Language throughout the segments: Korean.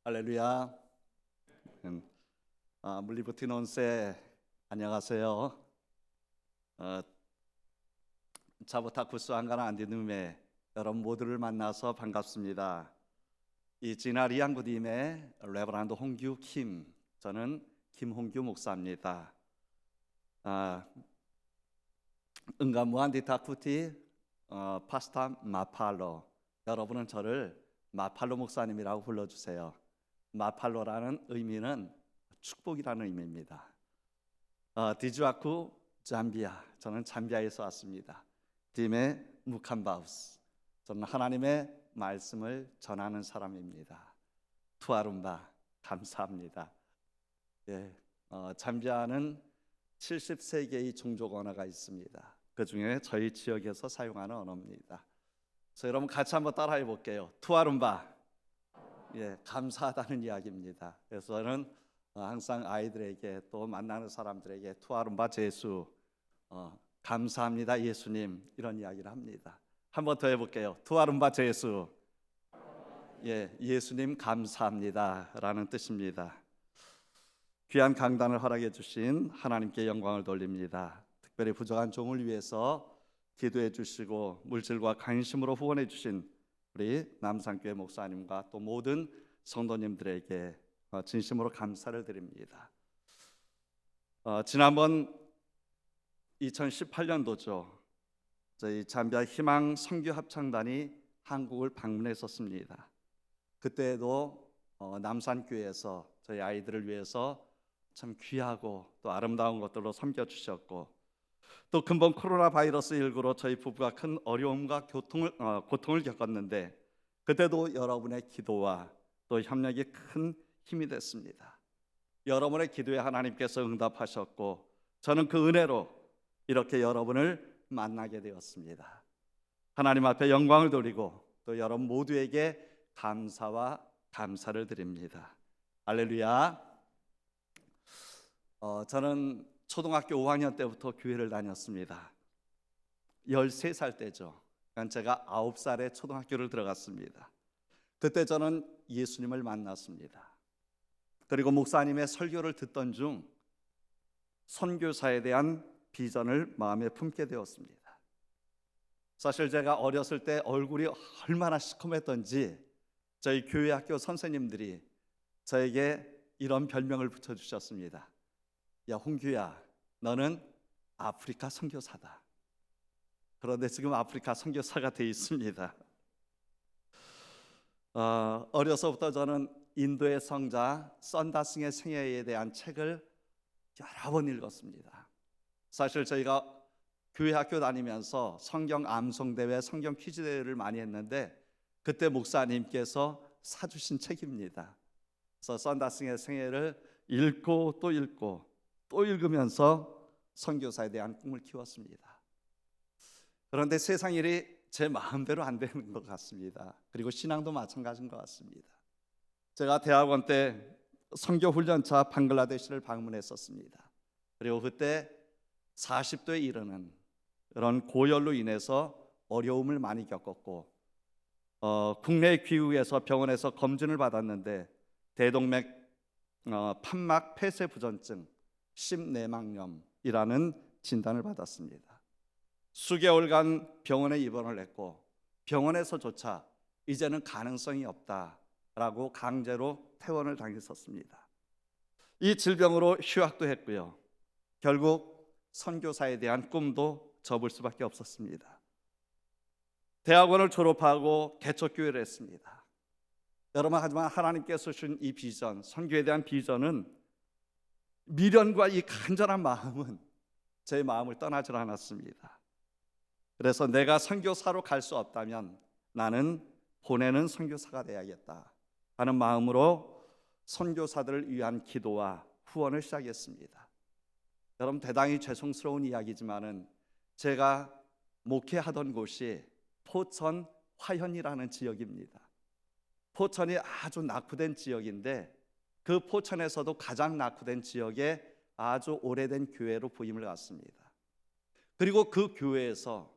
할렐루야. 물리부티논세 안녕하세요. 자부타 구스안가나 안디누메 여러분 모두를 만나서 반갑습니다. 이 지나리 양구님의 레버란드 홍규 킴, 저는 김홍규 목사입니다. 은가무안디타쿠티 파스타 마팔로, 여러분은 저를 마팔로 목사님이라고 불러주세요. 마팔로라는 의미는 축복이라는 의미입니다. 디주아쿠 잠비아, 저는 잠비아에서 왔습니다. 디메 무칸바우스, 저는 하나님의 말씀을 전하는 사람입니다. 투아룸바, 감사합니다. 잠비아는 70세 개의 종족 언어가 있습니다. 그 중에 저희 지역에서 사용하는 언어입니다. 그래서 여러분 같이 한번 따라해 볼게요. 투아룸바, 감사하다는 이야기입니다. 그래서 저는 항상 아이들에게 또 만나는 사람들에게 투아룸바 제수, 감사합니다 예수님, 이런 이야기를 합니다. 한번 더 해볼게요. 투아룸바 제수, 예수님 감사합니다 라는 뜻입니다. 귀한 강단을 허락해 주신 하나님께 영광을 돌립니다. 특별히 부족한 종을 위해서 기도해 주시고 물질과 관심으로 후원해 주신 우리 남산교회 목사님과 또 모든 성도님들에게 진심으로 감사를 드립니다. 지난번 2018년도죠. 저희 잠비아 희망 선교 합창단이 한국을 방문했었습니다. 그때도 남산교회에서 저희 아이들을 위해서 참 귀하고 또 아름다운 것들로 섬겨주셨고, 또 근본 코로나 바이러스 19로 저희 부부가 큰 어려움과 고통을 겪었는데 그때도 여러분의 기도와 또 협력이 큰 힘이 됐습니다. 여러분의 기도에 하나님께서 응답하셨고 저는 그 은혜로 이렇게 여러분을 만나게 되었습니다. 하나님 앞에 영광을 돌리고 또 여러분 모두에게 감사와 감사를 드립니다. 할렐루야. 저는 초등학교 5학년 때부터 교회를 다녔습니다. 13살 때죠. 그러니까 제가 9살에 초등학교를 들어갔습니다. 그때 저는 예수님을 만났습니다. 그리고 목사님의 설교를 듣던 중 선교사에 대한 비전을 마음에 품게 되었습니다. 사실 제가 어렸을 때 얼굴이 얼마나 시커맸던지 저희 교회 학교 선생님들이 저에게 이런 별명을 붙여주셨습니다. 야 홍규야, 너는 아프리카 선교사다. 그런데 지금 아프리카 선교사가 되어 있습니다. 어려서부터 저는 인도의 성자 선다스의 생애에 대한 책을 여러 번 읽었습니다. 사실 저희가 교회 학교 다니면서 성경 암송대회, 성경 퀴즈대회를 많이 했는데 그때 목사님께서 사주신 책입니다. 그래서 선다스의 생애를 읽고 또 읽고 또 읽으면서 선교사에 대한 꿈을 키웠습니다. 그런데 세상 일이 제 마음대로 안 되는 것 같습니다. 그리고 신앙도 마찬가지인 것 같습니다. 제가 대학원 때 선교훈련차 방글라데시를 방문했었습니다. 그리고 그때 40도에 이르는 그런 고열로 인해서 어려움을 많이 겪었고 국내 귀국에서 병원에서 검진을 받았는데 대동맥 판막 폐쇄 부전증 심내막염이라는 진단을 받았습니다. 수개월간 병원에 입원을 했고 병원에서조차 이제는 가능성이 없다라고 강제로 퇴원을 당했었습니다. 이 질병으로 휴학도 했고요. 결국 선교사에 대한 꿈도 접을 수밖에 없었습니다. 대학원을 졸업하고 개척교회를 했습니다. 여러분, 하지만 하나님께서 주신 이 비전, 선교에 대한 비전은 미련과 이 간절한 마음은 제 마음을 떠나질 않았습니다. 그래서 내가 선교사로 갈 수 없다면 나는 보내는 선교사가 되어야겠다 하는 마음으로 선교사들을 위한 기도와 후원을 시작했습니다. 여러분, 대단히 죄송스러운 이야기지만은 제가 목회하던 곳이 포천 화현이라는 지역입니다. 포천이 아주 낙후된 지역인데 그 포천에서도 가장 낙후된 지역에 아주 오래된 교회로 부임을 갔습니다. 그리고 그 교회에서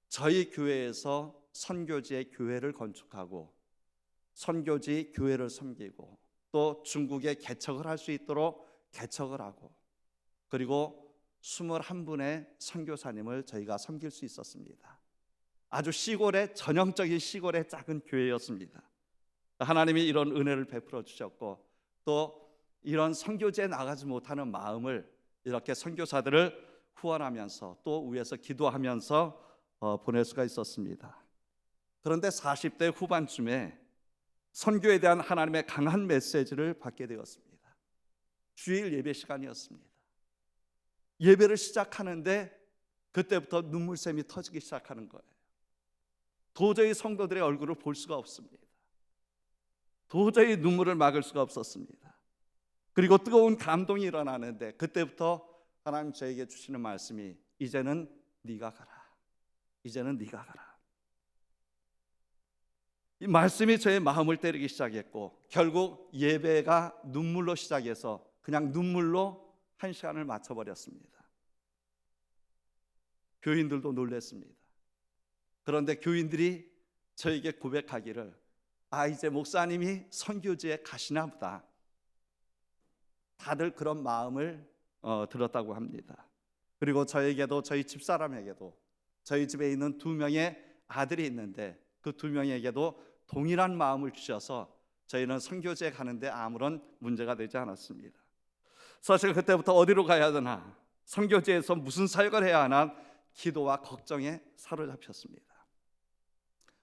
저희 교회에서 선교지의 교회를 건축하고 선교지 교회를 섬기고 또 중국에 개척을 할 수 있도록 개척을 하고 그리고 21분의 선교사님을 저희가 섬길 수 있었습니다. 아주 시골의 전형적인 시골의 작은 교회였습니다. 하나님이 이런 은혜를 베풀어 주셨고 또 이런 선교지에 나가지 못하는 마음을 이렇게 선교사들을 후원하면서 또 위에서 기도하면서 보낼 수가 있었습니다. 그런데 40대 후반쯤에 선교에 대한 하나님의 강한 메시지를 받게 되었습니다. 주일 예배 시간이었습니다. 예배를 시작하는데 그때부터 눈물샘이 터지기 시작하는 거예요. 도저히 성도들의 얼굴을 볼 수가 없습니다. 도저히 눈물을 막을 수가 없었습니다. 그리고 뜨거운 감동이 일어나는데 그때부터 하나님 저에게 주시는 말씀이 이제는 네가 가라. 이제는 네가 가라. 이 말씀이 저의 마음을 때리기 시작했고 결국 예배가 눈물로 시작해서 그냥 눈물로 한 시간을 마쳐버렸습니다. 교인들도 놀랐습니다. 그런데 교인들이 저에게 고백하기를 이제 목사님이 선교지에 가시나 보다. 다들 그런 마음을 들었다고 합니다. 그리고 저에게도 저희 집사람에게도 저희 집에 있는 2명의 아들이 있는데 그 2명에게도 동일한 마음을 주셔서 저희는 선교지에 가는데 아무런 문제가 되지 않았습니다. 사실 그때부터 어디로 가야 되나, 선교지에서 무슨 사역을 해야 하나 기도와 걱정에 사로잡혔습니다.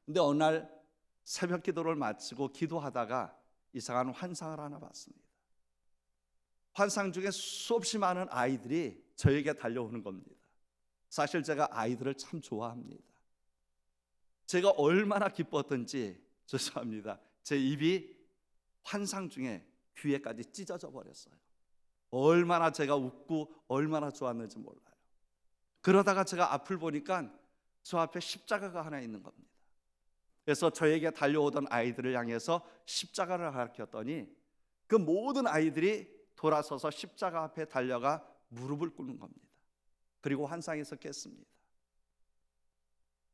근데 어느 날 새벽 기도를 마치고 기도하다가 이상한 환상을 하나 봤습니다. 환상 중에 수없이 많은 아이들이 저에게 달려오는 겁니다. 사실 제가 아이들을 참 좋아합니다. 제가 얼마나 기뻤던지 죄송합니다. 제 입이 환상 중에 귀에까지 찢어져 버렸어요. 얼마나 제가 웃고 얼마나 좋았는지 몰라요. 그러다가 제가 앞을 보니까 저 앞에 십자가가 하나 있는 겁니다. 그래서 저에게 달려오던 아이들을 향해서 십자가를 가르쳤더니 그 모든 아이들이 돌아서서 십자가 앞에 달려가 무릎을 꿇는 겁니다. 그리고 환상에서 깼습니다.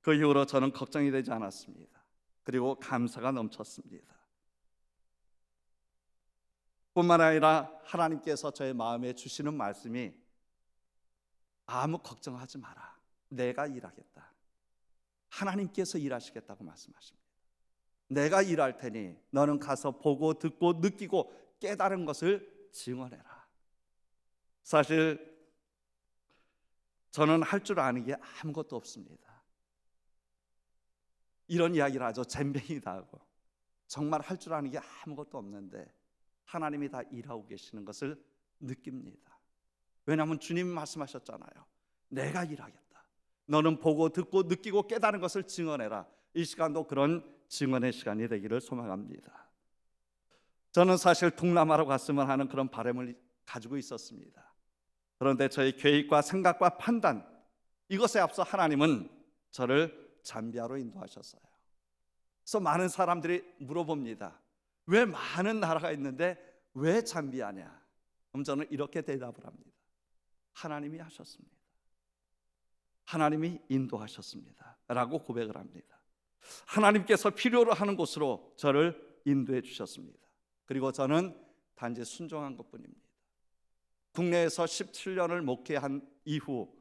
그 이후로 저는 걱정이 되지 않았습니다. 그리고 감사가 넘쳤습니다. 뿐만 아니라 하나님께서 저의 마음에 주시는 말씀이 아무 걱정하지 마라. 내가 일하겠다. 하나님께서 일하시겠다고 말씀하십니다. 내가 일할 테니 너는 가서 보고 듣고 느끼고 깨달은 것을 증언해라. 사실 저는 할 줄 아는 게 아무것도 없습니다. 이런 이야기를 하죠. 잼뱅이다 하고. 정말 할 줄 아는 게 아무것도 없는데 하나님이 다 일하고 계시는 것을 느낍니다. 왜냐하면 주님이 말씀하셨잖아요. 내가 일하겠다. 너는 보고 듣고 느끼고 깨달은 것을 증언해라. 이 시간도 그런 증언의 시간이 되기를 소망합니다. 저는 사실 동남아로 갔으면 하는 그런 바람을 가지고 있었습니다. 그런데 저의 계획과 생각과 판단, 이것에 앞서 하나님은 저를 잠비아로 인도하셨어요. 그래서 많은 사람들이 물어봅니다. 왜 많은 나라가 있는데 왜 잠비아냐? 그럼 저는 이렇게 대답을 합니다. 하나님이 하셨습니다. 하나님이 인도하셨습니다 라고 고백을 합니다. 하나님께서 필요로 하는 곳으로 저를 인도해 주셨습니다. 그리고 저는 단지 순종한 것뿐입니다. 국내에서 17년을 목회한 이후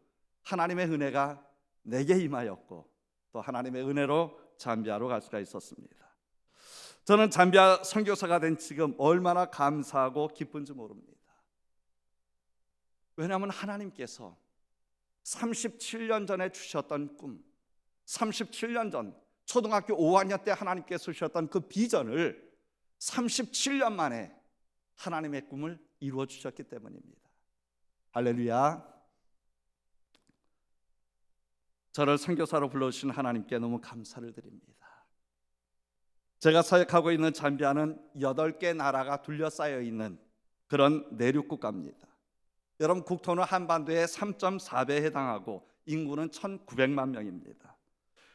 하나님의 은혜가 내게 임하였고 또 하나님의 은혜로 잠비아로 갈 수가 있었습니다. 저는 잠비아 선교사가 된 지금 얼마나 감사하고 기쁜지 모릅니다. 왜냐하면 하나님께서 37년 전에 주셨던 꿈, 37년 전 초등학교 5학년 때 하나님께서 주셨던 그 비전을 37년 만에 하나님의 꿈을 이루어 주셨기 때문입니다. 할렐루야. 저를 선교사로 불러주신 하나님께 너무 감사를 드립니다. 제가 사역하고 있는 잠비아는 8개 나라가 둘러싸여 있는 그런 내륙 국가입니다. 여러분, 국토는 한반도의 3.4배에 해당하고 인구는 1,900만 명입니다.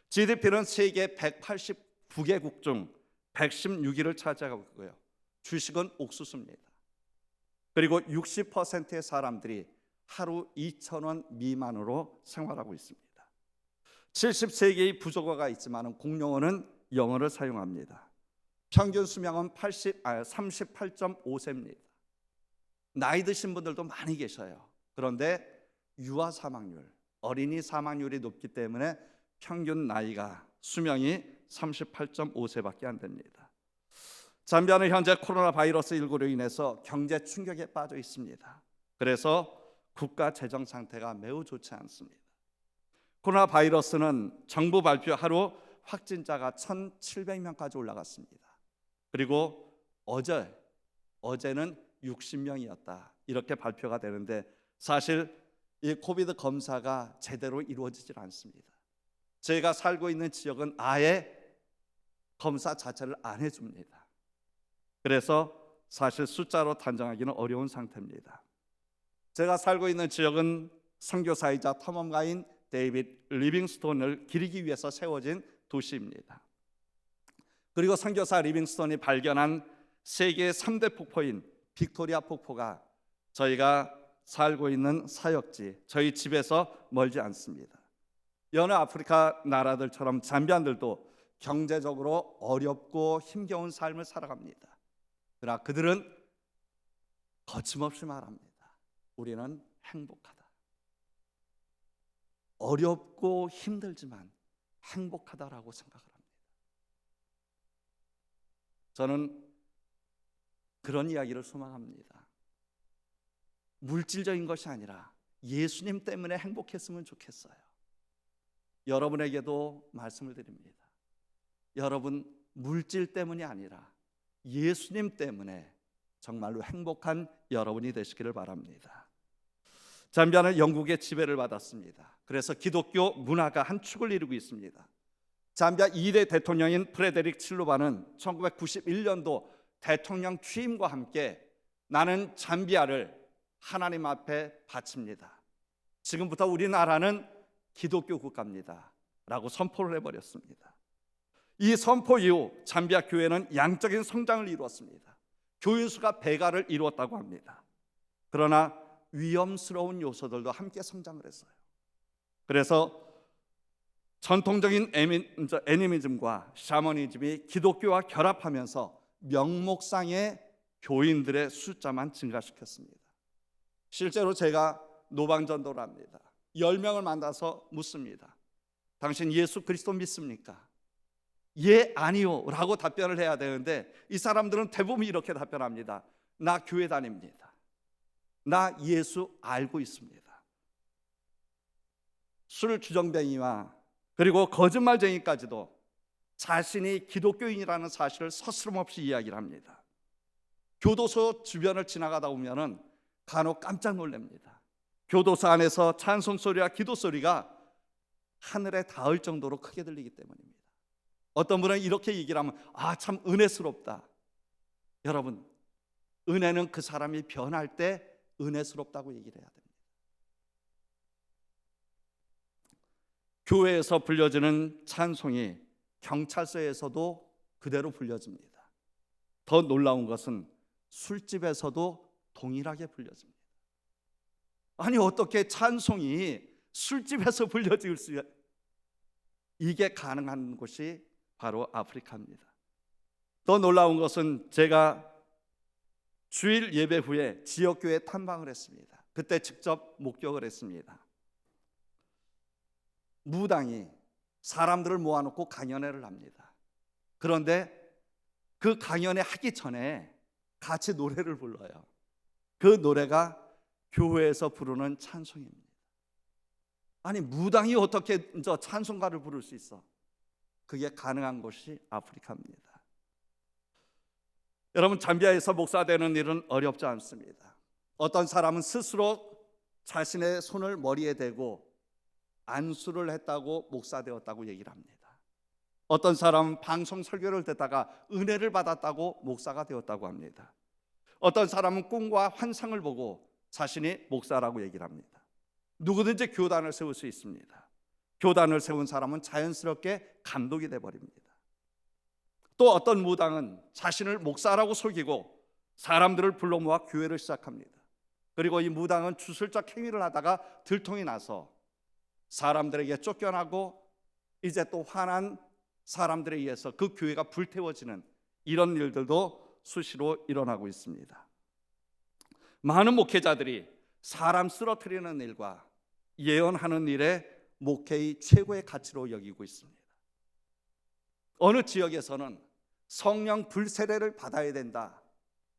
GDP는 세계 189개국 중 116위를 차지하고 있고요. 주식은 옥수수입니다. 그리고 60%의 사람들이 하루 2,000원 미만으로 생활하고 있습니다. 73개의 부족어가 있지만 공용어는 영어를 사용합니다. 평균 수명은 38.5세입니다. 나이 드신 분들도 많이 계셔요. 그런데 유아 사망률, 어린이 사망률이 높기 때문에 평균 나이가 수명이 38.5세밖에 안 됩니다. 잠비아는 현재 코로나 바이러스 19로 인해서 경제 충격에 빠져 있습니다. 그래서 국가 재정 상태가 매우 좋지 않습니다. 코로나 바이러스는 정부 발표 하루 확진자가 1,700명까지 올라갔습니다. 그리고 어제는 60명이었다 이렇게 발표가 되는데, 사실 이 코비드 검사가 제대로 이루어지질 않습니다. 제가 살고 있는 지역은 아예 검사 자체를 안 해줍니다. 그래서 사실 숫자로 단정하기는 어려운 상태입니다. 제가 살고 있는 지역은 선교사이자 탐험가인 데이빗 리빙스톤을 기리기 위해서 세워진 도시입니다. 그리고 선교사 리빙스톤이 발견한 세계 3대 폭포인 빅토리아 폭포가 저희가 살고 있는 사역지, 저희 집에서 멀지 않습니다. 여느 아프리카 나라들처럼 잠비안들도 경제적으로 어렵고 힘겨운 삶을 살아갑니다. 그러나 그들은 거침없이 말합니다. 우리는 행복하다. 어렵고 힘들지만 행복하다라고 생각을 합니다. 저는 그런 이야기를 소망합니다. 물질적인 것이 아니라 예수님 때문에 행복했으면 좋겠어요. 여러분에게도 말씀을 드립니다. 여러분, 물질 때문이 아니라 예수님 때문에 정말로 행복한 여러분이 되시기를 바랍니다. 잠비아는 영국의 지배를 받았습니다. 그래서 기독교 문화가 한 축을 이루고 있습니다. 잠비아 2대 대통령인 프레데릭 칠로바는 1991년도 대통령 취임과 함께 나는 잠비아를 하나님 앞에 바칩니다. 지금부터 우리나라는 기독교 국가입니다 라고 선포를 해버렸습니다. 이 선포 이후 잠비아 교회는 양적인 성장을 이루었습니다. 교인 수가 배가를 이루었다고 합니다. 그러나 위험스러운 요소들도 함께 성장을 했어요. 그래서 전통적인 애니미즘과 샤머니즘이 기독교와 결합하면서 명목상의 교인들의 숫자만 증가시켰습니다. 실제로 제가 노방전도를 합니다. 10명을 만나서 묻습니다. 당신 예수 그리스도 믿습니까? 예, 아니요 라고 답변을 해야 되는데 이 사람들은 대부분 이렇게 답변합니다. 나 교회 다닙니다. 나 예수 알고 있습니다. 술 주정뱅이와 그리고 거짓말쟁이까지도 자신이 기독교인이라는 사실을 서스럼없이 이야기를 합니다. 교도소 주변을 지나가다 보면 간혹 깜짝 놀랍니다. 교도소 안에서 찬송 소리와 기도 소리가 하늘에 닿을 정도로 크게 들리기 때문입니다. 어떤 분은 이렇게 얘기를 하면 참 은혜스럽다. 여러분, 은혜는 그 사람이 변할 때 은혜스럽다고 얘기를 해야 됩니다. 교회에서 불려지는 찬송이 경찰서에서도 그대로 불려집니다. 더 놀라운 것은 술집에서도 동일하게 불려집니다. 아니, 어떻게 찬송이 술집에서 불려질 수, 이게 가능한 곳이 바로 아프리카입니다. 더 놀라운 것은 제가 주일 예배 후에 지역교회 탐방을 했습니다. 그때 직접 목격을 했습니다. 무당이 사람들을 모아놓고 강연회를 합니다. 그런데 그 강연회 하기 전에 같이 노래를 불러요. 그 노래가 교회에서 부르는 찬송입니다. 아니, 무당이 어떻게 찬송가를 부를 수 있어? 그게 가능한 곳이 아프리카입니다. 여러분, 잠비아에서 목사되는 일은 어렵지 않습니다. 어떤 사람은 스스로 자신의 손을 머리에 대고 안수를 했다고 목사되었다고 얘기를 합니다. 어떤 사람은 방송 설교를 듣다가 은혜를 받았다고 목사가 되었다고 합니다. 어떤 사람은 꿈과 환상을 보고 자신이 목사라고 얘기를 합니다. 누구든지 교단을 세울 수 있습니다. 교단을 세운 사람은 자연스럽게 감독이 돼버립니다. 또 어떤 무당은 자신을 목사라고 속이고 사람들을 불러 모아 교회를 시작합니다. 그리고 이 무당은 주술적 행위를 하다가 들통이 나서 사람들에게 쫓겨나고 이제 또 화난 사람들에 의해서 그 교회가 불태워지는 이런 일들도 수시로 일어나고 있습니다. 많은 목회자들이 사람 쓰러뜨리는 일과 예언하는 일에 목회의 최고의 가치로 여기고 있습니다. 어느 지역에서는 성령 불세례를 받아야 된다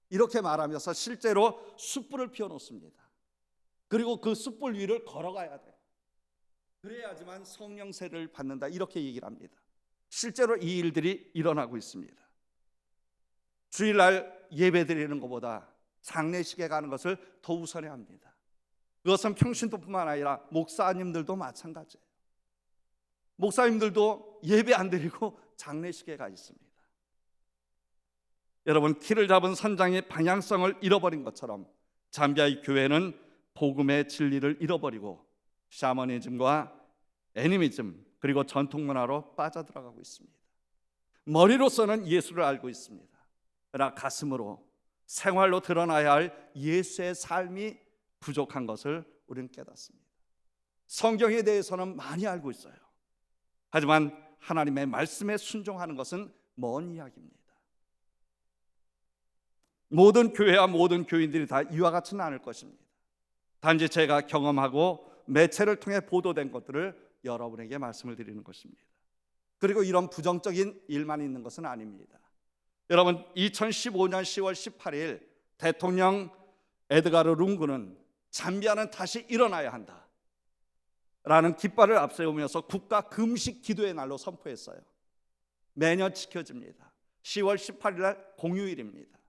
이렇게 말하면서 실제로 숯불을 피워놓습니다. 그리고 그 숯불 위를 걸어가야 돼. 그래야지만 성령 세례를 받는다 이렇게 얘기를 합니다. 실제로 이 일들이 일어나고 있습니다. 주일날 예배 드리는 것보다 장례식에 가는 것을 더 우선해야 합니다. 그것은 평신도뿐만 아니라 목사님들도 마찬가지예요. 목사님들도 예배 안 드리고 장례식에 가 있습니다. 여러분, 키를 잡은 선장의 방향성을 잃어버린 것처럼 잠비아의 교회는 복음의 진리를 잃어버리고 샤머니즘과 애니미즘 그리고 전통문화로 빠져들어가고 있습니다. 머리로서는 예수를 알고 있습니다. 그러나 가슴으로 생활로 드러나야 할 예수의 삶이 부족한 것을 우리는 깨닫습니다. 성경에 대해서는 많이 알고 있어요. 하지만 하나님의 말씀에 순종하는 것은 먼 이야기입니다. 모든 교회와 모든 교인들이 다 이와 같지는 않을 것입니다. 단지 제가 경험하고 매체를 통해 보도된 것들을 여러분에게 말씀을 드리는 것입니다. 그리고 이런 부정적인 일만 있는 것은 아닙니다. 여러분, 2015년 10월 18일 대통령 에드가르 룽구는 잠비아는 다시 일어나야 한다 라는 깃발을 앞세우면서 국가 금식 기도의 날로 선포했어요. 매년 지켜집니다. 10월 18일 날 공휴일입니다.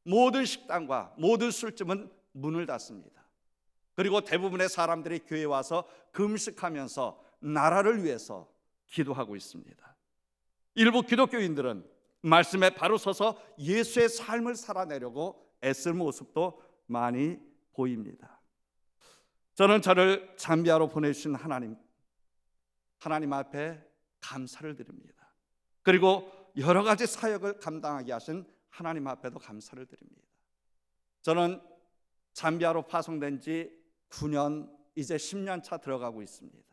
모든 식당과 모든 술집은 문을 닫습니다. 그리고 대부분의 사람들이 교회에 와서 금식하면서 나라를 위해서 기도하고 있습니다. 일부 기독교인들은 말씀에 바로 서서 예수의 삶을 살아내려고 애쓸 모습도 많이 보입니다. 저는 저를 잠비아로 보내주신 하나님 앞에 감사를 드립니다. 그리고 여러 가지 사역을 감당하게 하신 하나님 앞에도 감사를 드립니다. 저는 잠비아로 파송된 지 9년, 이제 10년 차 들어가고 있습니다.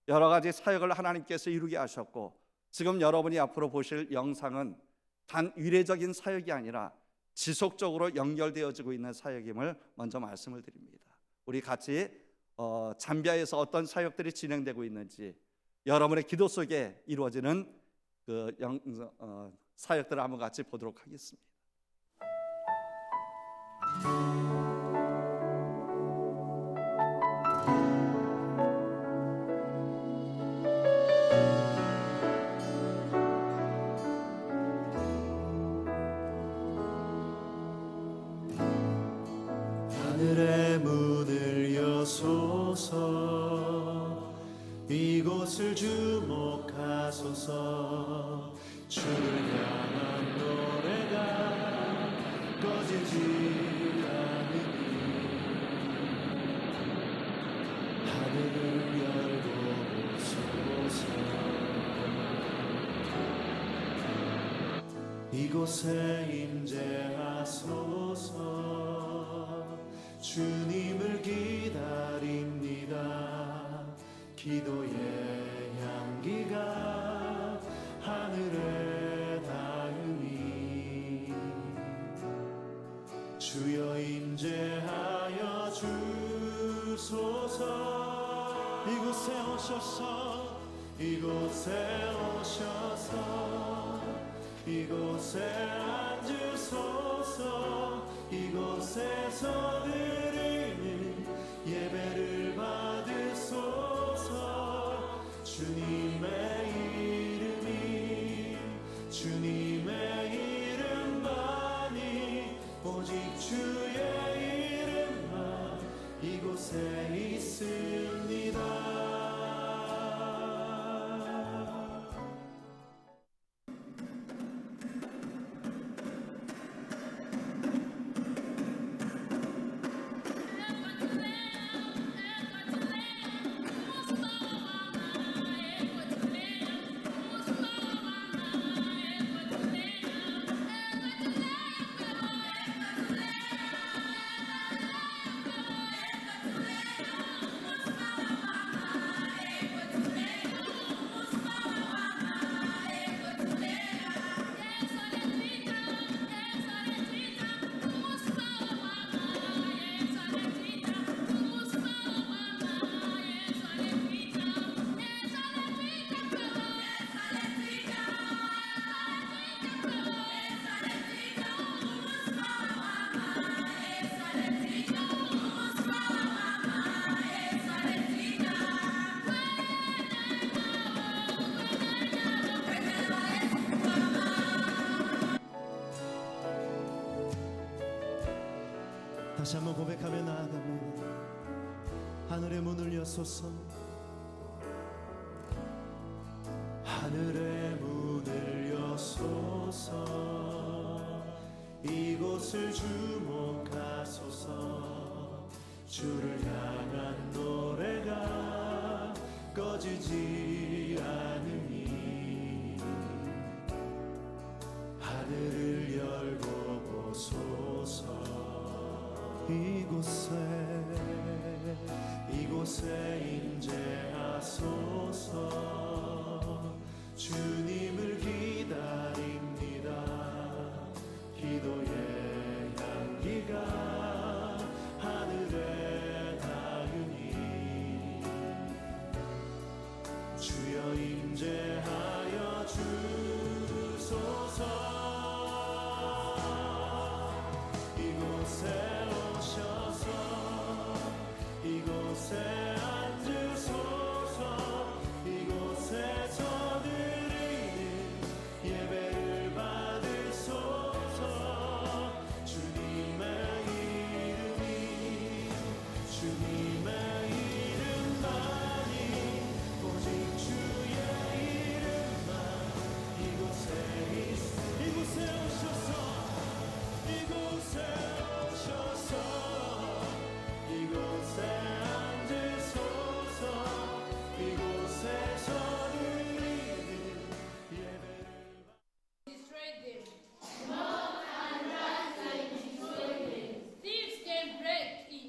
여러 가지 사역을 하나님께서 이루게 하셨고, 지금 여러분이 앞으로 보실 영상은 단 위례적인 사역이 아니라 지속적으로 연결되어지고 있는 사역임을 먼저 말씀을 드립니다. 우리 같이 잠비아에서 어떤 사역들이 진행되고 있는지, 여러분의 기도 속에 이루어지는 그 사역들을 한번 같이 보도록 하겠습니다. 하늘의 문을 여소서, 이곳을 주목하소서. 주를 향한 노래가 꺼지지 않으니 하늘을 열고 오소서. 이곳에 임재하소서. 주님을 기다립니다. 기도의 향기가 하늘에 닿으니 주여 임재하여 주소서. 이곳에 오셔서, 이곳에 오셔서, 이곳에 앉으소서. 이곳에서 드리는 예배를 받으소서. 주님의 이름이, 주님의 이름만이, 오직 주의 이름만 이곳에 있습니다. 다시 한번 고백하며 나아갑니다. 하늘의 문을 여소서, 하늘의 문을 여소서. 이곳을 주목하소서. 주를 향한 노래가 꺼지지 않으니 하늘을 열고 보소서. 이곳에 임재하소서. 주님을 기다립니다. 기도의 향기가 하늘에 닿으니 주여 임재하여 주소서. 이곳에 오셔서 이곳에 앉으소서. 이곳에서 드리는 예배를 받으소서. 주님의 이름만이 오직 주의 이름만 이곳에 오셔서 이곳에 앉으소서. 이곳에서 드리는 예배를 Destroy them. Thieves can break in.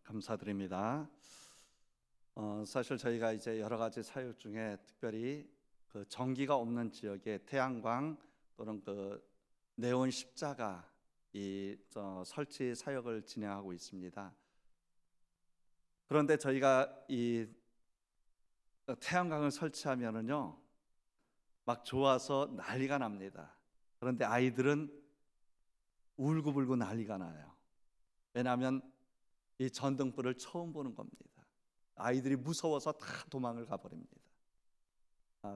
감사드립니다. 사실 저희가 이제 여러 가지 사역 중에 특별히 그 전기가 없는 지역에 태양광 또는 그 네온 십자가 설치 사역을 진행하고 있습니다. 그런데 저희가 이 태양광을 설치하면은요 막 좋아서 난리가 납니다. 그런데 아이들은 울고불고 난리가 나요. 왜냐하면 이 전등불을 처음 보는 겁니다. 아이들이 무서워서 다 도망을 가버립니다.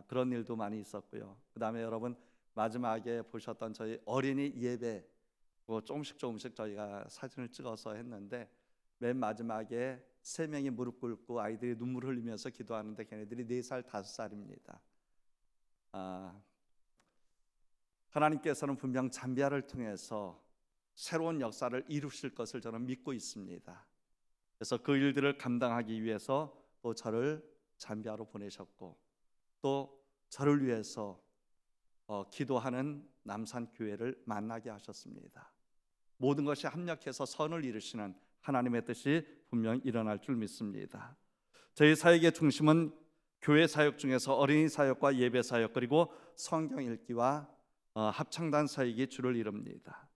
그런 일도 많이 있었고요. 그 다음에 여러분 마지막에 보셨던 저희 어린이 예배 조금씩 저희가 사진을 찍어서 했는데 맨 마지막에 3명이 무릎 꿇고 아이들이 눈물 흘리면서 기도하는데 걔네들이 4살, 5살입니다. 하나님께서는 분명 잠비아를 통해서 새로운 역사를 이루실 것을 저는 믿고 있습니다. 그래서 그 일들을 감당하기 위해서 또 저를 잠비아로 보내셨고 또 저를 위해서 기도하는 남산교회를 만나게 하셨습니다. 모든 것이 합력해서 선을 이루시는 하나님의 뜻이 분명 일어날 줄 믿습니다. 저희 사역의 중심은 교회 사역 중에서 어린이 사역과 예배 사역 그리고 성경 읽기와 합창단 사역이 주를 이룹니다.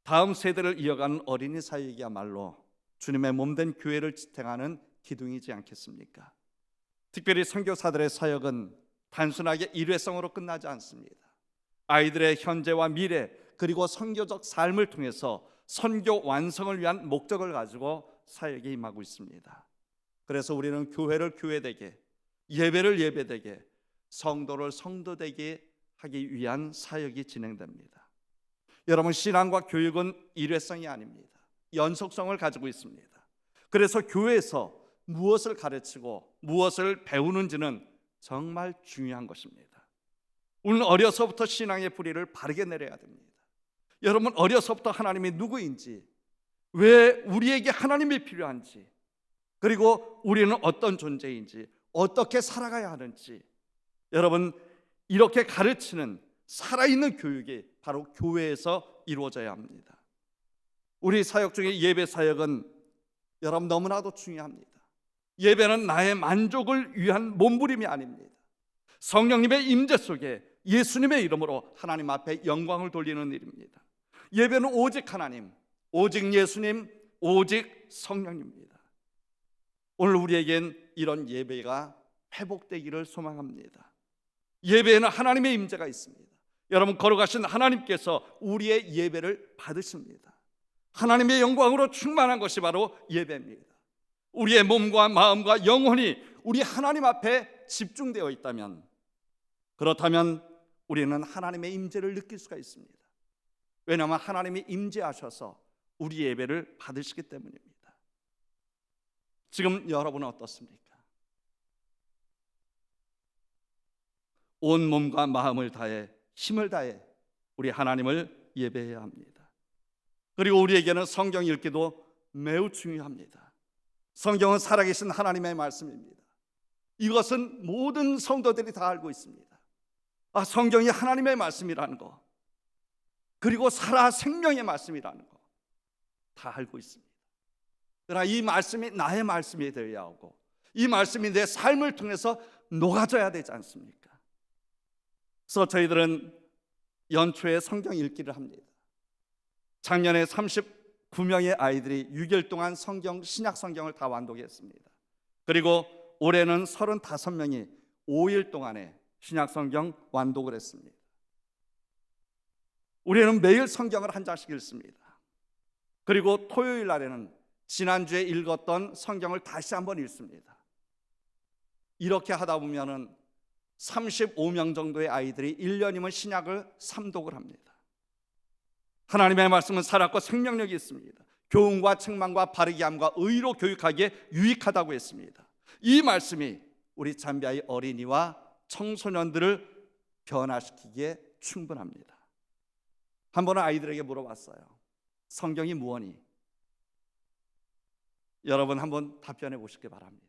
다음 세대를 이어가는 어린이 사역이야말로 주님의 몸된 교회를 지탱하는 기둥이지 않겠습니까? 특별히 선교사들의 사역은 단순하게 일회성으로 끝나지 않습니다. 아이들의 현재와 미래 그리고 선교적 삶을 통해서 선교 완성을 위한 목적을 가지고 사역에 임하고 있습니다. 그래서 우리는 교회를 교회되게, 예배를 예배되게, 성도를 성도되게 하기 위한 사역이 진행됩니다. 여러분, 신앙과 교육은 일회성이 아닙니다. 연속성을 가지고 있습니다. 그래서 교회에서 무엇을 가르치고 무엇을 배우는지는 정말 중요한 것입니다. 우리는 어려서부터 신앙의 뿌리를 바르게 내려야 됩니다. 여러분, 어려서부터 하나님이 누구인지, 왜 우리에게 하나님이 필요한지, 그리고 우리는 어떤 존재인지, 어떻게 살아가야 하는지, 여러분, 이렇게 가르치는 살아있는 교육이 바로 교회에서 이루어져야 합니다. 우리 사역 중에 예배 사역은 여러분 너무나도 중요합니다. 예배는 나의 만족을 위한 몸부림이 아닙니다. 성령님의 임재 속에 예수님의 이름으로 하나님 앞에 영광을 돌리는 일입니다. 예배는 오직 하나님, 오직 예수님, 오직 성령입니다. 오늘 우리에겐 이런 예배가 회복되기를 소망합니다. 예배에는 하나님의 임재가 있습니다. 여러분, 거룩하신 하나님께서 우리의 예배를 받으십니다. 하나님의 영광으로 충만한 것이 바로 예배입니다. 우리의 몸과 마음과 영혼이 우리 하나님 앞에 집중되어 있다면, 그렇다면 우리는 하나님의 임재를 느낄 수가 있습니다. 왜냐하면 하나님이 임재하셔서 우리 예배를 받으시기 때문입니다. 지금 여러분은 어떻습니까? 온 몸과 마음을 다해, 힘을 다해 우리 하나님을 예배해야 합니다. 그리고 우리에게는 성경 읽기도 매우 중요합니다. 성경은 살아계신 하나님의 말씀입니다. 이것은 모든 성도들이 다 알고 있습니다. 성경이 하나님의 말씀이라는 거, 그리고 살아 생명의 말씀이라는 거 다 알고 있습니다. 그러나 이 말씀이 나의 말씀이 되어야 하고, 이 말씀이 내 삶을 통해서 녹아져야 되지 않습니까? 그래서 저희들은 연초에 성경 읽기를 합니다. 작년에 39명의 아이들이 6일 동안 신약 성경을 다 완독했습니다. 그리고 올해는 35명이 5일 동안에 신약 성경 완독을 했습니다. 우리는 매일 성경을 한 장씩 읽습니다. 그리고 토요일 날에는 지난주에 읽었던 성경을 다시 한번 읽습니다. 이렇게 하다 보면은 35명 정도의 아이들이 1년이면 신약을 3독을 합니다. 하나님의 말씀은 살았고 생명력이 있습니다. 교훈과 책망과 바르게 함과 의로 교육하기에 유익하다고 했습니다. 이 말씀이 우리 잠비아의 어린이와 청소년들을 변화시키기에 충분합니다. 한 번은 아이들에게 물어봤어요. 성경이 무엇이? 여러분 한번 답변해 보시기 바랍니다.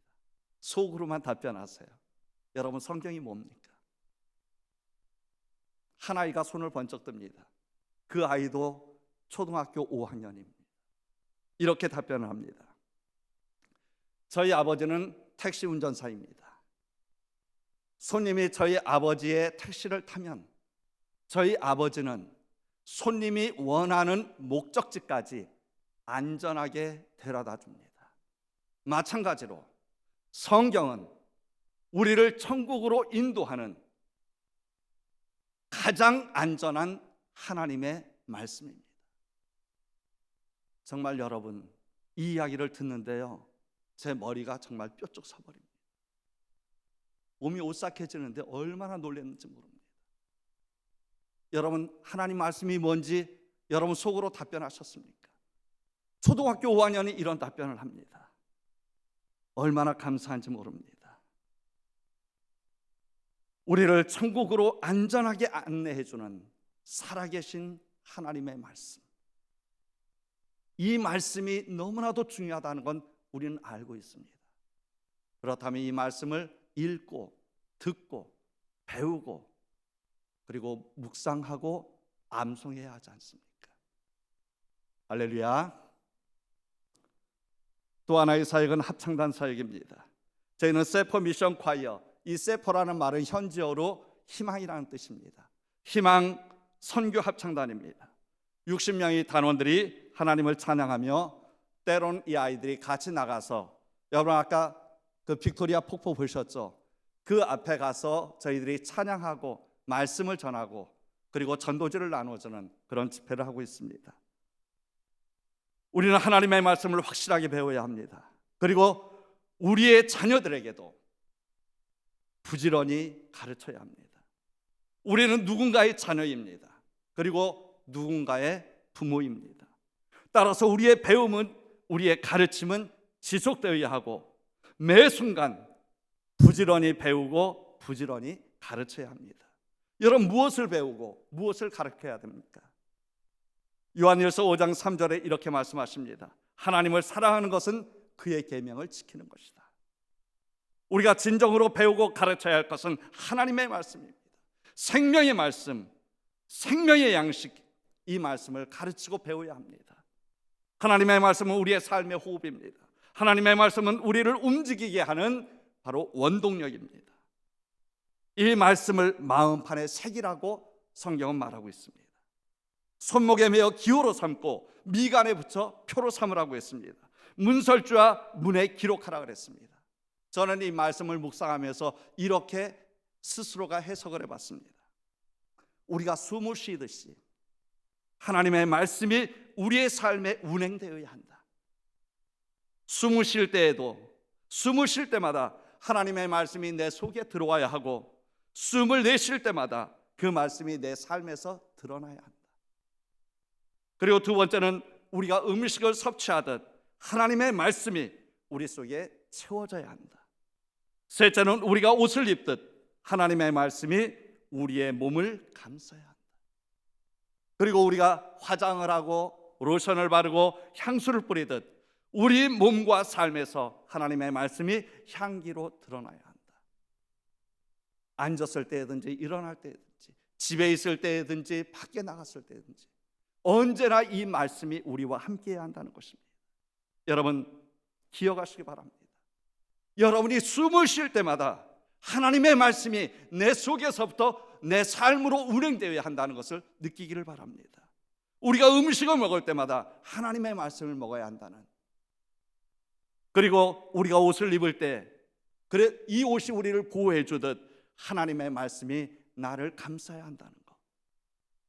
속으로만 답변하세요. 여러분, 성경이 뭡니까? 한 아이가 손을 번쩍 듭니다. 그 아이도 초등학교 5학년입니다. 이렇게 답변을 합니다. 저희 아버지는 택시 운전사입니다. 손님이 저희 아버지의 택시를 타면 저희 아버지는 손님이 원하는 목적지까지 안전하게 데려다 줍니다. 마찬가지로 성경은 우리를 천국으로 인도하는 가장 안전한 하나님의 말씀입니다. 정말 여러분, 이 이야기를 듣는데요, 제 머리가 정말 뾰족 서버립니다. 몸이 오싹해지는데 얼마나 놀랐는지 모릅니다. 여러분, 하나님 말씀이 뭔지 여러분 속으로 답변하셨습니까? 초등학교 5학년이 이런 답변을 합니다. 얼마나 감사한지 모릅니다. 우리를 천국으로 안전하게 안내해주는 살아계신 하나님의 말씀, 이 말씀이 너무나도 중요하다는 건 우리는 알고 있습니다. 그렇다면 이 말씀을 읽고 듣고 배우고 그리고 묵상하고 암송해야 하지 않습니까? 할렐루야. 또 하나의 사역은 합창단 사역입니다. 저희는 세포 미션 콰이어, 이 세포라는 말은 현지어로 희망이라는 뜻입니다. 희망 선교 합창단입니다. 60명의 단원들이 하나님을 찬양하며, 때론 이 아이들이 같이 나가서, 여러분 아까 그 빅토리아 폭포 보셨죠? 그 앞에 가서 저희들이 찬양하고 말씀을 전하고 그리고 전도지를 나눠주는 그런 집회를 하고 있습니다. 우리는 하나님의 말씀을 확실하게 배워야 합니다. 그리고 우리의 자녀들에게도 부지런히 가르쳐야 합니다. 우리는 누군가의 자녀입니다. 그리고 누군가의 부모입니다. 따라서 우리의 배움은, 우리의 가르침은 지속되어야 하고 매 순간 부지런히 배우고 부지런히 가르쳐야 합니다. 여러분, 무엇을 배우고 무엇을 가르쳐야 됩니까? 요한일서 5장 3절에 이렇게 말씀하십니다. 하나님을 사랑하는 것은 그의 계명을 지키는 것이다. 우리가 진정으로 배우고 가르쳐야 할 것은 하나님의 말씀입니다. 생명의 말씀, 생명의 양식, 이 말씀을 가르치고 배워야 합니다. 하나님의 말씀은 우리의 삶의 호흡입니다. 하나님의 말씀은 우리를 움직이게 하는 바로 원동력입니다. 이 말씀을 마음판에 새기라고 성경은 말하고 있습니다. 손목에 매어 기호로 삼고 미간에 붙여 표로 삼으라고 했습니다. 문설주와 문에 기록하라 그랬습니다. 저는 이 말씀을 묵상하면서 이렇게 스스로가 해석을 해봤습니다. 우리가 숨을 쉬듯이 하나님의 말씀이 우리의 삶에 운행되어야 한다. 숨을 쉴 때에도, 숨을 쉴 때마다 하나님의 말씀이 내 속에 들어와야 하고, 숨을 내쉴 때마다 그 말씀이 내 삶에서 드러나야 한다. 그리고 두 번째는 우리가 음식을 섭취하듯 하나님의 말씀이 우리 속에 채워져야 한다. 셋째는 우리가 옷을 입듯 하나님의 말씀이 우리의 몸을 감싸야 한다. 그리고 우리가 화장을 하고 로션을 바르고 향수를 뿌리듯 우리 몸과 삶에서 하나님의 말씀이 향기로 드러나야 한다. 앉았을 때든지 일어날 때든지 집에 있을 때든지 밖에 나갔을 때든지 언제나 이 말씀이 우리와 함께해야 한다는 것입니다. 여러분, 기억하시기 바랍니다. 여러분이 숨을 쉴 때마다 하나님의 말씀이 내 속에서부터 내 삶으로 운행되어야 한다는 것을 느끼기를 바랍니다. 우리가 음식을 먹을 때마다 하나님의 말씀을 먹어야 한다는, 그리고 우리가 옷을 입을 때 그래 이 옷이 우리를 보호해 주듯 하나님의 말씀이 나를 감싸야 한다는 것,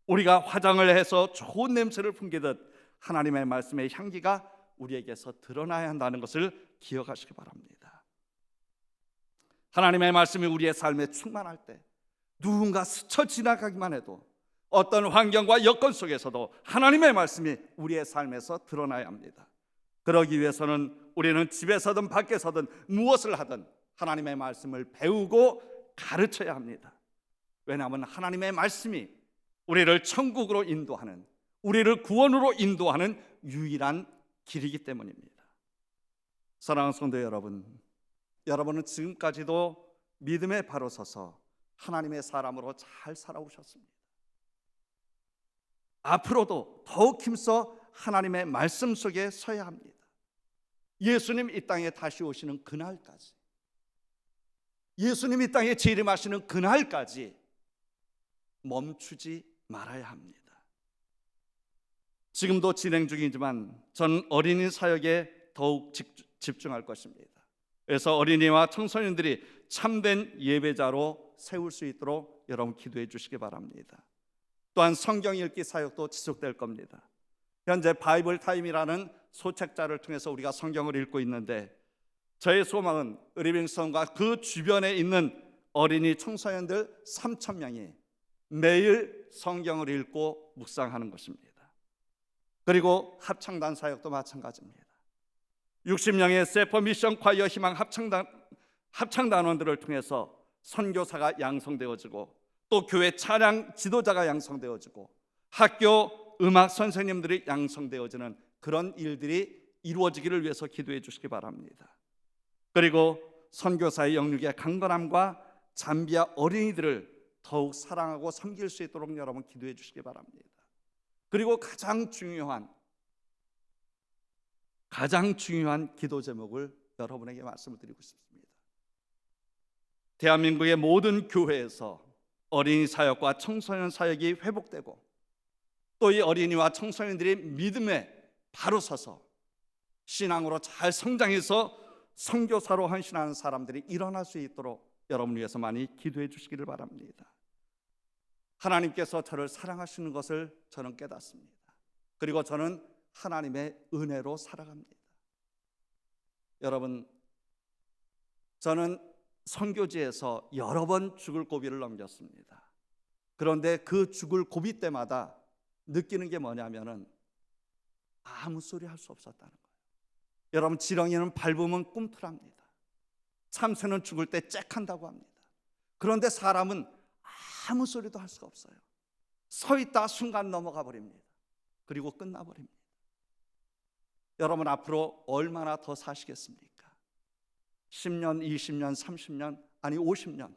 우리가 화장을 해서 좋은 냄새를 풍기듯 하나님의 말씀의 향기가 우리에게서 드러나야 한다는 것을 기억하시기 바랍니다. 하나님의 말씀이 우리의 삶에 충만할 때 누군가 스쳐 지나가기만 해도 어떤 환경과 여건 속에서도 하나님의 말씀이 우리의 삶에서 드러나야 합니다. 그러기 위해서는 우리는 집에서든 밖에서든 무엇을 하든 하나님의 말씀을 배우고 가르쳐야 합니다. 왜냐하면 하나님의 말씀이 우리를 천국으로 인도하는, 우리를 구원으로 인도하는 유일한 길이기 때문입니다. 사랑하는 성도 여러분, 여러분은 지금까지도 믿음에 바로 서서 하나님의 사람으로 잘 살아오셨습니다. 앞으로도 더욱 힘써 하나님의 말씀 속에 서야 합니다. 예수님 이 땅에 다시 오시는 그날까지, 예수님 이 땅에 재림하시는 그날까지 멈추지 말아야 합니다. 지금도 진행 중이지만 저는 어린이 사역에 더욱 집중할 것입니다. 그래서 어린이와 청소년들이 참된 예배자로 세울 수 있도록 여러분 기도해 주시기 바랍니다. 또한 성경 읽기 사역도 지속될 겁니다. 현재 바이블 타임이라는 소책자를 통해서 우리가 성경을 읽고 있는데, 저의 소망은 리빙스턴과 그 주변에 있는 어린이 청소년들 3,000명이 매일 성경을 읽고 묵상하는 것입니다. 그리고 합창단 사역도 마찬가지입니다. 60명의 세퍼 미션 콰이어 희망 합창단원들을 통해서 선교사가 양성되어지고, 또 교회 찬양 지도자가 양성되어지고, 학교 음악 선생님들이 양성되어지는 그런 일들이 이루어지기를 위해서 기도해 주시기 바랍니다. 그리고 선교사의 영육의 강건함과 잠비아 어린이들을 더욱 사랑하고 섬길 수 있도록 여러분 기도해 주시기 바랍니다. 그리고 가장 중요한 기도 제목을 여러분에게 말씀을 드리고 싶습니다. 대한민국의 모든 교회에서 어린이 사역과 청소년 사역이 회복되고, 또 이 어린이와 청소년들이 믿음에 바로 서서 신앙으로 잘 성장해서 선교사로 헌신하는 사람들이 일어날 수 있도록 여러분을 위해서 많이 기도해 주시기를 바랍니다. 하나님께서 저를 사랑하시는 것을 저는 깨닫습니다. 그리고 저는 하나님의 은혜로 살아갑니다. 여러분, 저는 선교지에서 여러 번 죽을 고비를 넘겼습니다. 그런데 그 죽을 고비 때마다 느끼는 게 뭐냐면은 아무 소리 할 수 없었다는 거예요. 여러분, 지렁이는 밟으면 꿈틀합니다. 참새는 죽을 때 짹한다고 합니다. 그런데 사람은 아무 소리도 할 수가 없어요. 서 있다 순간 넘어가 버립니다. 그리고 끝나버립니다. 여러분, 앞으로 얼마나 더 사시겠습니까? 10년, 20년, 30년, 아니 50년.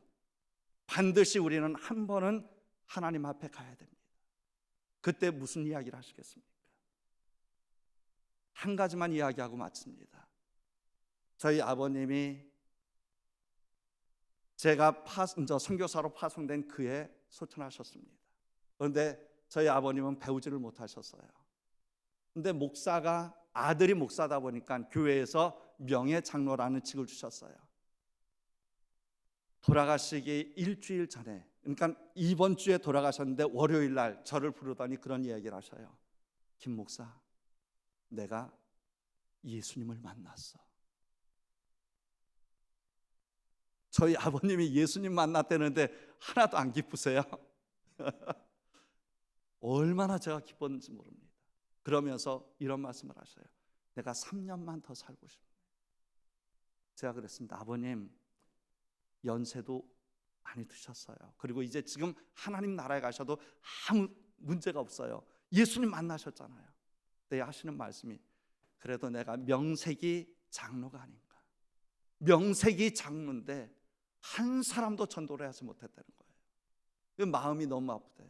반드시 우리는 한 번은 하나님 앞에 가야 됩니다. 그때 무슨 이야기를 하시겠습니까? 한 가지만 이야기하고 마칩니다. 저희 아버님이 제가 선교사로 파송된 그해 소천하셨습니다. 그런데 저희 아버님은 배우지를 못하셨어요. 그런데 목사가, 아들이 목사다 보니까 교회에서 명예장로라는 직을 주셨어요. 돌아가시기 일주일 전에, 그러니까 이번 주에 돌아가셨는데 월요일 날 저를 부르더니 그런 이야기를 하셔요. 김 목사, 내가 예수님을 만났어. 저희 아버님이 예수님 만났다는데 하나도 안 기쁘세요? 얼마나 제가 기뻤는지 모릅니다. 그러면서 이런 말씀을 하셔요. 내가 3년만 더 살고 싶어요. 제가 그랬습니다. 아버님, 연세도 많이 드셨어요. 그리고 이제 지금 하나님 나라에 가셔도 아무 문제가 없어요. 예수님 만나셨잖아요. 네, 하시는 말씀이, 그래도 내가 명색이 장로가 아닌가. 명색이 장로인데 한 사람도 전도를 하지 못했다는 거예요. 그 마음이 너무 아프대요.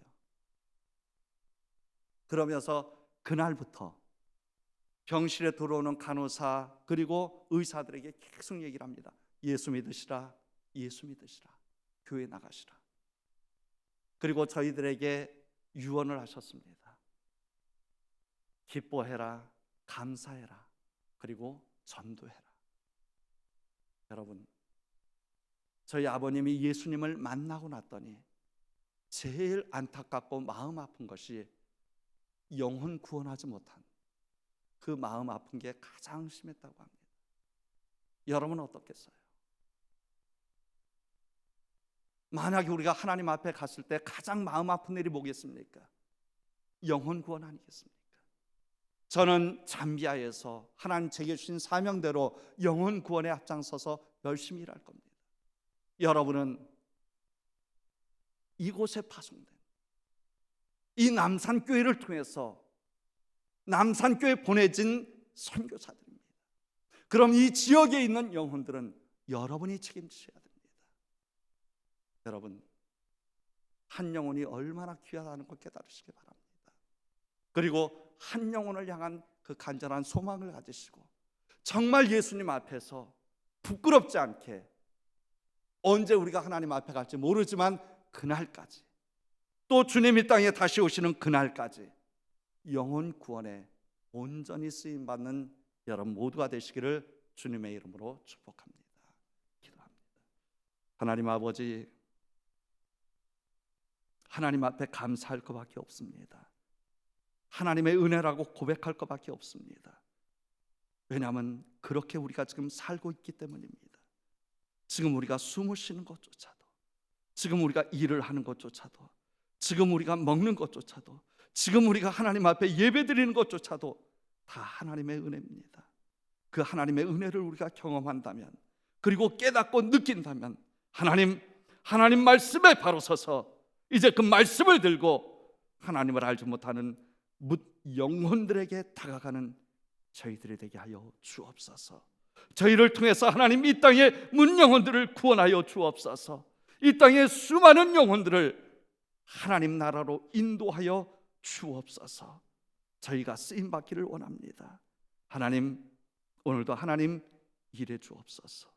그러면서 그날부터 병실에 들어오는 간호사 그리고 의사들에게 계속 얘기를 합니다. 예수 믿으시라, 예수 믿으시라, 교회 나가시라. 그리고 저희들에게 유언을 하셨습니다. 기뻐해라, 감사해라, 그리고 전도해라. 여러분, 저희 아버님이 예수님을 만나고 났더니 제일 안타깝고 마음 아픈 것이 영혼 구원하지 못한 그 마음 아픈 게 가장 심했다고 합니다. 여러분은 어떻겠어요? 만약에 우리가 하나님 앞에 갔을 때 가장 마음 아픈 일이 뭐겠습니까? 영혼 구원 아니겠습니까? 저는 잠비아에서 하나님 제게 주신 사명대로 영혼 구원에 앞장서서 열심히 일할 겁니다. 여러분은 이곳에 파송된 이 남산교회를 통해서 남산교회에 보내진 선교사들입니다. 그럼 이 지역에 있는 영혼들은 여러분이 책임지셔야 됩니다. 여러분, 한 영혼이 얼마나 귀하다는 걸 깨달으시기 바랍니다. 그리고 한 영혼을 향한 그 간절한 소망을 가지시고 정말 예수님 앞에서 부끄럽지 않게, 언제 우리가 하나님 앞에 갈지 모르지만 그날까지, 또 주님 이 땅에 다시 오시는 그날까지 영혼 구원에 온전히 쓰임받는 여러분 모두가 되시기를 주님의 이름으로 축복합니다. 기도합니다. 하나님 아버지, 하나님 앞에 감사할 것밖에 없습니다. 하나님의 은혜라고 고백할 것밖에 없습니다. 왜냐하면 그렇게 우리가 지금 살고 있기 때문입니다. 지금 우리가 숨을 쉬는 것조차도, 지금 우리가 일을 하는 것조차도, 지금 우리가 먹는 것조차도, 지금 우리가 하나님 앞에 예배드리는 것조차도 다 하나님의 은혜입니다. 그 하나님의 은혜를 우리가 경험한다면, 그리고 깨닫고 느낀다면 하나님 말씀에 바로 서서 이제 그 말씀을 들고 하나님을 알지 못하는 영혼들에게 다가가는 저희들이 되게 하여 주옵소서. 저희를 통해서 하나님 이 땅의 문영혼들을 구원하여 주옵소서. 이 땅의 수많은 영혼들을 하나님 나라로 인도하여 주옵소서. 저희가 쓰임받기를 원합니다. 하나님, 오늘도 하나님 일해 주옵소서.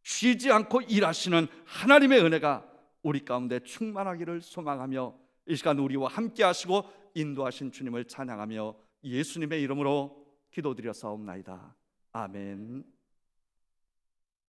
쉬지 않고 일하시는 하나님의 은혜가 우리 가운데 충만하기를 소망하며 이 시간 우리와 함께 하시고 인도하신 주님을 찬양하며 예수님의 이름으로 기도드려 사옵나이다. 아멘.